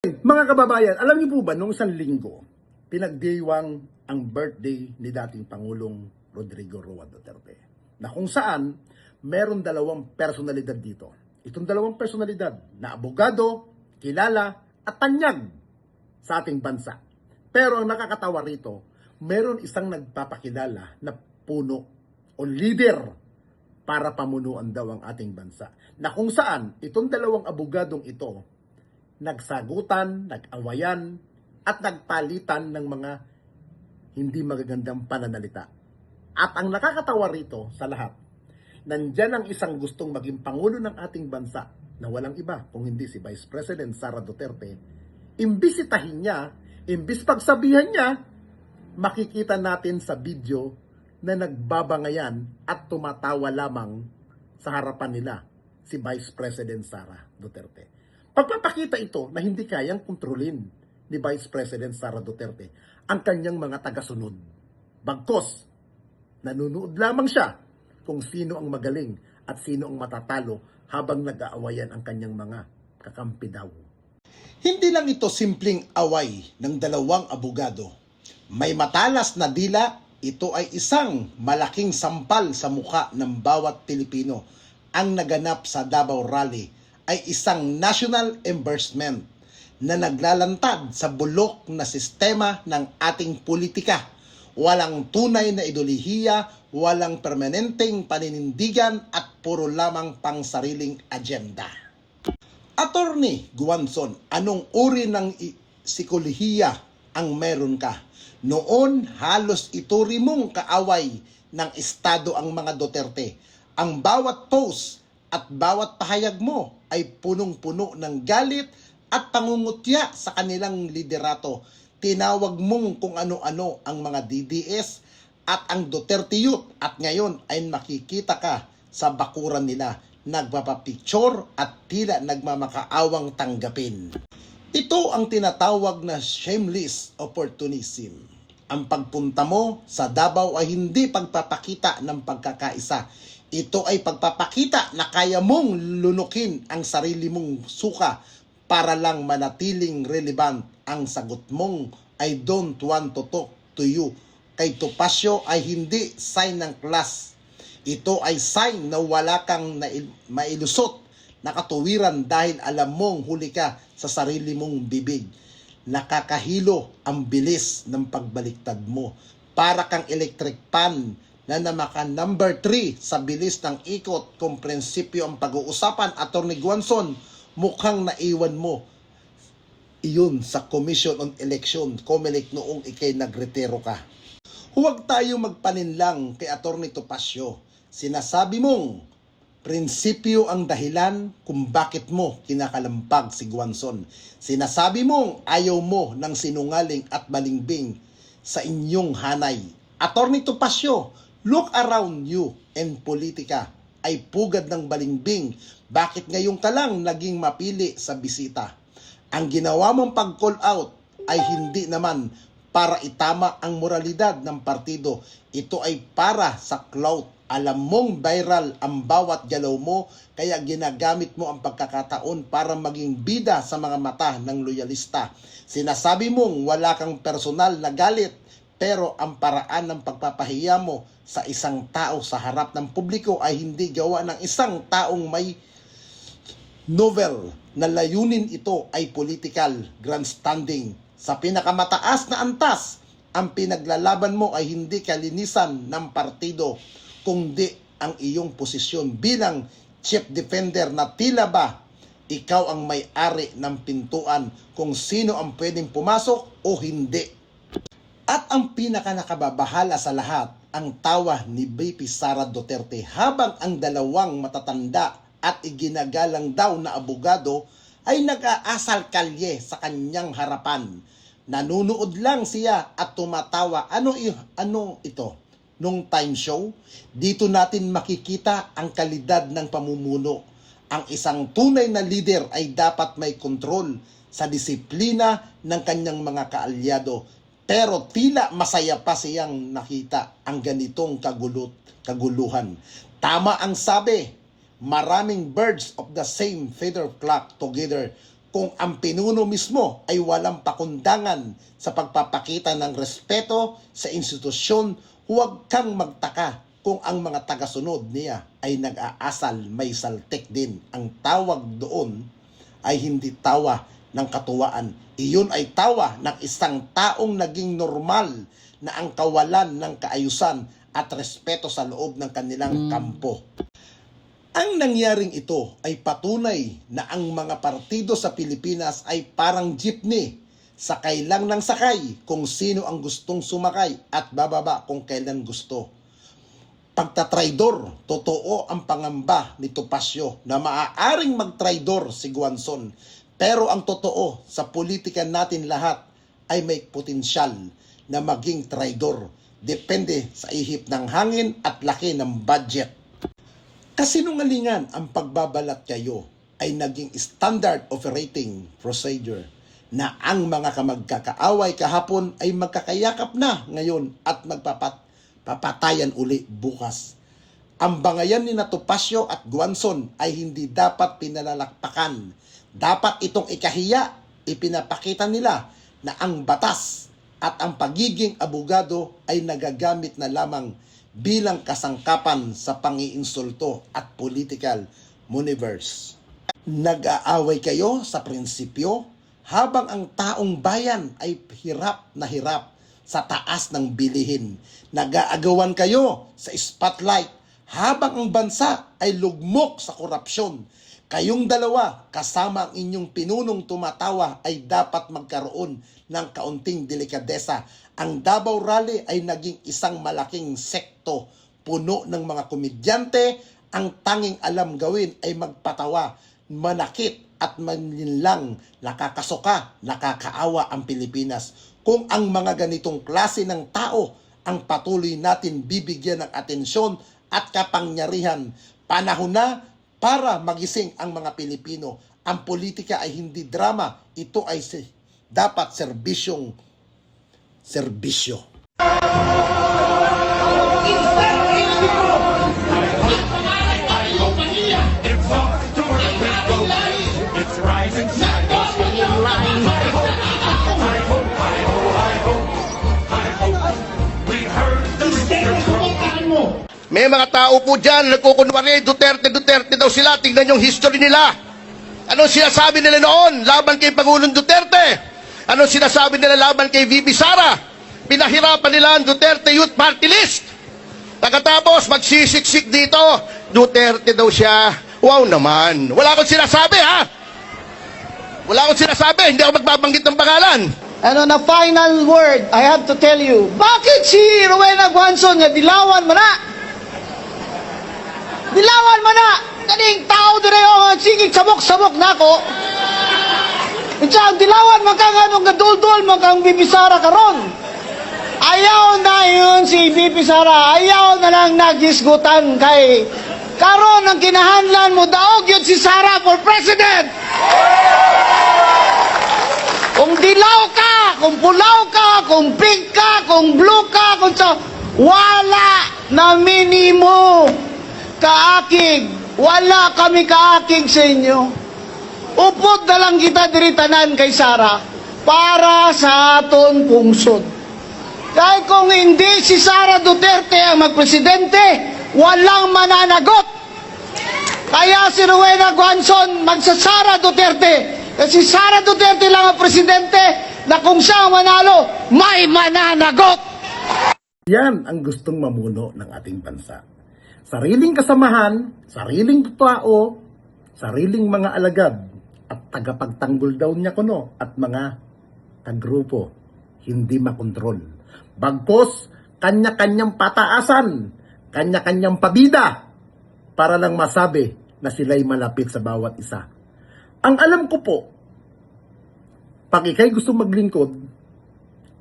Mga kababayan, alam niyo po ba, nung isang linggo, pinagdiwang ang birthday ni dating Pangulong Rodrigo Roa Duterte, na kung saan meron dalawang personalidad dito. Itong dalawang personalidad na abogado, kilala at tanyag sa ating bansa. Pero ang nakakatawa rito, meron isang nagpapakilala na puno o leader para pamunuan daw ang ating bansa. Na kung saan itong dalawang abogadong ito nagsagutan, nag-awayan, at nagpalitan ng mga hindi magagandang pananalita. At ang nakakatawa rito sa lahat, nandyan ang isang gustong maging Pangulo ng ating bansa na walang iba kung hindi si Vice President Sara Duterte. Imbis itahin niya, imbis pagsabihan niya, makikita natin sa video na nagbabangayan at tumatawa lamang sa harapan nila si Vice President Sara Duterte. Pagpapakita ito na hindi kayang kontrolin ni Vice President Sara Duterte ang kanyang mga tagasunod. Bagkus, nanunood lamang siya kung sino ang magaling at sino ang matatalo habang nag-aawayan ang kanyang mga kakampi daw. Hindi lang ito simpleng away ng dalawang abogado. May matalas na dila, ito ay isang malaking sampal sa mukha ng bawat Pilipino. Ang naganap sa Davao Rally ay isang national embarrassment na naglalantad sa bulok na sistema ng ating politika. Walang tunay na ideolohiya, walang permanenteng paninindigan at puro lamang pang sariling agenda. Attorney Guanzon, anong uri ng psikolohiya ang meron ka? Noon halos ituri mong kaaway ng Estado ang mga Duterte. Ang bawat post at bawat pahayag mo ay punong-puno ng galit at pangungutya sa kanilang liderato. Tinawag mong kung ano-ano ang mga DDS at ang Duterte Youth at ngayon ay makikita ka sa bakuran nila, nagpapapicture at tila nagmamakaawang tanggapin. Ito ang tinatawag na shameless opportunism. Ang pagpunta mo sa Davao ay hindi pagpapakita ng pagkakaisa. Ito ay pagpapakita na kaya mong lunukin ang sarili mong suka para lang manatiling relevant. Ang sagot mong I don't want to talk to you kay Topacio ay hindi sign ng class. Ito ay sign na wala kang mailusot na katuwiran dahil alam mong huli ka sa sarili mong bibig. Nakakahilo ang bilis ng pagbaliktad mo. Para kang electric pan na namaka number 3 sa bilis ng ikot kung prinsipyo ang pag-uusapan. Attorney Guanzon, mukhang naiwan mo iyon sa Commission on Election, COMELEC, noong ikay nagretiro ka. Huwag tayo magpaninlang kay Attorney Topacio. Sinasabi mong prinsipyo ang dahilan kung bakit mo kinakalampag si Guanzon. Sinasabi mong ayaw mo ng sinungaling at balimbing sa inyong hanay. Attorney Topacio, look around you and politika ay pugad ng balimbing. Bakit ngayon ka lang naging mapili sa bisita? Ang ginawa mong pag-call out ay hindi naman para itama ang moralidad ng partido. Ito ay para sa clout. Alam mong viral ang bawat galaw mo, kaya ginagamit mo ang pagkakataon para maging bida sa mga mata ng loyalista. Sinasabi mong wala kang personal na galit, pero ang paraan ng pagpapahiya mo sa isang tao sa harap ng publiko ay hindi gawa ng isang taong may novel na layunin. Ito ay political grandstanding. Sa pinakamataas na antas, ang pinaglalaban mo ay hindi kalinisan ng partido, kundi ang iyong posisyon bilang chief defender na tila ba ikaw ang may-ari ng pintuan kung sino ang pwedeng pumasok o hindi. At ang pinakanakababahala sa lahat, ang tawa ni VP Sara Duterte habang ang dalawang matatanda at iginagalang daw na abogado ay nag-aasal kalye sa kanyang harapan. Nanunood lang siya at tumatawa. Ano ito? Nung time show? Dito natin makikita ang kalidad ng pamumuno. Ang isang tunay na leader ay dapat may kontrol sa disiplina ng kanyang mga kaalyado. Pero tila masaya pa siyang nakita ang ganitong kaguluhan. Tama ang sabi, maraming birds of the same feather flock together kung ang pinuno mismo ay walang pakundangan sa pagpapakita ng respeto sa institusyon, huwag kang magtaka kung ang mga tagasunod niya ay nag-aasal may saltik din. Ang tawag doon ay hindi tawa ng katuwaan. Iyon ay tawa ng isang taong naging normal na ang kawalan ng kaayusan at respeto sa loob ng kanilang kampo. Ang nangyaring ito ay patunay na ang mga partido sa Pilipinas ay parang jeepney. Sakay lang ng sakay kung sino ang gustong sumakay at bababa kung kailan gusto. Pagtatraidor, totoo ang pangamba ni Topacio na maaaring magtraidor si Guanzon. Pero ang totoo, sa politika natin lahat ay may potensyal na maging traidor. Depende sa ihip ng hangin at laki ng budget. Kasinungalingan ang pagbabalat kayo ay naging standard operating procedure na ang mga kamagkakaaway kahapon ay magkakayakap na ngayon at magpapatayan uli bukas. Ang bangayan ni Topacio at Guanzon ay hindi dapat pinalalakpakan. Dapat itong ikahiya, ipinapakita nila na ang batas at ang pagiging abogado ay nagagamit na lamang bilang kasangkapan sa pangiinsulto at political maneuvers. Nag-aaway kayo sa prinsipyo habang ang taong bayan ay hirap na hirap sa taas ng bilihin. Nag-aagawan kayo sa spotlight habang ang bansa ay lugmok sa korupsyon. Kayong dalawa kasama ang inyong pinunong tumatawa ay dapat magkaroon ng kaunting delikadesa. Ang Davao Rally ay naging isang malaking sekto, puno ng mga komedyante. Ang tanging alam gawin ay magpatawa, manakit at manlinlang. Nakakasuka, nakakaawa ang Pilipinas. Kung ang mga ganitong klase ng tao ang patuloy natin bibigyan ng atensyon at kapangyarihan, panahon na para magising ang mga Pilipino. Ang politika ay hindi drama. Ito ay dapat serbisyo. May mga tao po dyan, nagkukunwari, Duterte daw sila. Tingnan yung history nila. Anong sinasabi nila noon laban kay Pangulong Duterte? Anong sinasabi nila laban kay VP Sara? Pinahirapan nila ang Duterte Youth Party List. Pagkatapos, magsisiksik dito, Duterte daw siya. Wow naman. Wala akong sinasabi, ha? Wala akong sinasabi. Hindi ako magbabanggit ng pangalan. And on a final word, I have to tell you, bakit si Rowena Guanzon nga dilawan mo na? Dilawan mo na! Kaning tao dire o sige sabok-sabok na ako. Ang dilawan man kang anong gadul-dul man kang Bibisara karon. Ayaw na yun si Bibisara. Ayaw na lang nagisgutan kay karon ang kinahanlan mo daog yun si Sara for president. Kung dilaw ka, kung pulaw ka, kung pink ka, kung blue ka, kung sa wala na minimo kaakig. Wala kami kaakig sa inyo. Upod na lang kita diritanan kay Sara para sa aton pungsod. Dahil kung hindi si Sara Duterte ang magpresidente, walang mananagot. Kaya si Rowena Guanzon magsasara Duterte. Kasi Sara Duterte lang ang presidente na kung siya ang manalo, may mananagot. Yan ang gustong mamuno ng ating bansa. Sariling kasamahan, sariling tao, sariling mga alagad, at tagapagtanggol daw niya kuno, at mga kagrupo, hindi makontrol. Bagkos, kanya-kanyang pataasan, kanya-kanyang pabida, para lang masabi na sila'y malapit sa bawat isa. Ang alam ko po, pag ikay gusto maglingkod,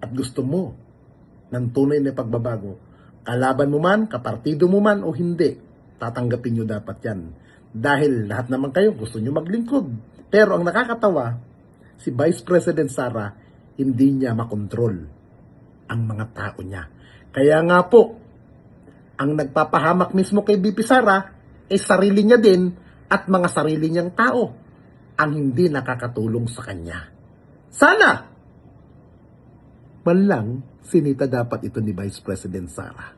at gusto mo ng tunay na pagbabago, kalaban mo man, kapartido mo man o hindi, tatanggapin nyo dapat yan. Dahil lahat naman kayo gusto nyo maglingkod. Pero ang nakakatawa, si Vice President Sara, hindi niya makontrol ang mga tao niya. Kaya nga po, ang nagpapahamak mismo kay BP Sara, ay sarili niya din at mga sarili niyang tao. ang hindi nakakatulong sa kanya. Sana! Man lang, sinita dapat ito ni Vice President Sara.